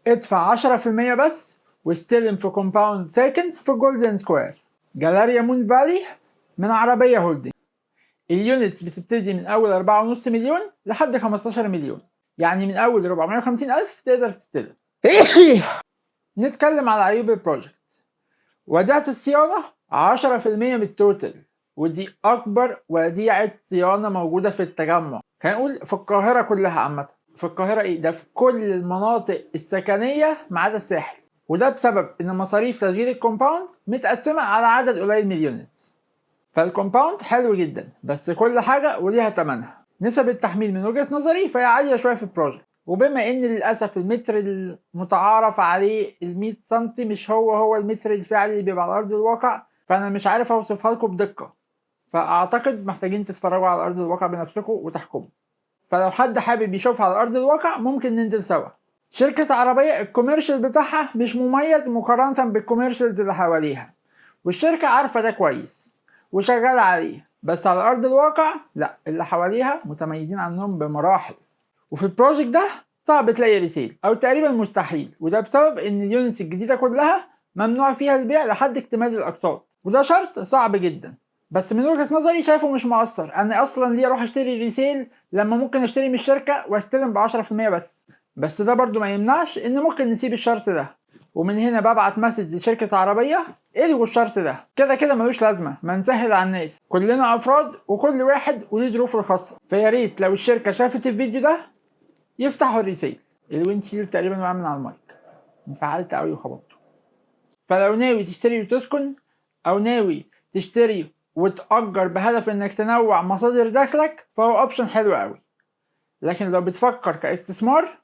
ادفع 10% بس واستلم في كومباوند ساكن في جولدن سكوير جاليريا مون فالي من عربية هولدنج. اليونتس بتبتدي من أول 4.5 مليون لحد 15 مليون، يعني من أول 450,000 تقدر تستلم. نتكلم على عيوب البروجكت. وديعة الصيانة 10% من التوتال، ودي أكبر وديعة صيانة موجودة في التجمع. هنقول في القاهرة كلها عامة. في القاهرة إيه؟ ده في كل المناطق السكنية ما عدا الساحل، وده بسبب إن مصاريف تشغيل الكومباوند متقسمة على عدد قليل من اليونتس. فالكومباوند حلو جدا، بس كل حاجة وليها تمنها. نسب التحميل من وجهة نظري فهي عالية شوية في البروجكت، وبما ان للاسف المتر المتعارف عليه ال100 سم مش هو المتر الفعلي اللي بيبقى على ارض الواقع، فانا مش عارف اوصفها لكم بدقة، فاعتقد محتاجين تتفرجوا على ارض الواقع بنفسكم وتحكموا. فلو حد حابب يشوفها على ارض الواقع ممكن ننزل سوا. شركة عربية الكوميرشال بتاعها مش مميز مقارنة بالكوميرشالز اللي حواليها، والشركة عارفة ده كويس وشغالة عليه، بس على ارض الواقع لا، اللي حواليها متميزين عنهم بمراحل. وفي البروجكت ده صعب تلاقي ريسيل او تقريبا مستحيل، وده بسبب ان اليونتس الجديده كلها ممنوع فيها البيع لحد اكتمال الاقساط، وده شرط صعب جدا. بس من وجهه نظري شايفه مش مؤثر. انا اصلا ليه اروح اشتري ريسيل لما ممكن اشتري من الشركه واستلم ب 10% بس ده برضو ما يمنعش ان ممكن نسيب الشرط ده. ومن هنا ببعت مسج لشركه عربيه الغوا الشرط ده، كده كده ملوش لازمه، ما نسهل على الناس، كلنا افراد وكل واحد وليه ظروفه الخاصه. فيا ريت لو الشركه شافت الفيديو ده يفتحوا الريسيل. الويندشيلد تقريبا وقع من على المايك، انفعلت قوي وخبطته. فلو ناوي تشتري وتسكن، او ناوي تشتري وتأجر بهدف انك تنوع مصادر دخلك، فهو اوبشن حلو قوي. لكن لو بتفكر كاستثمار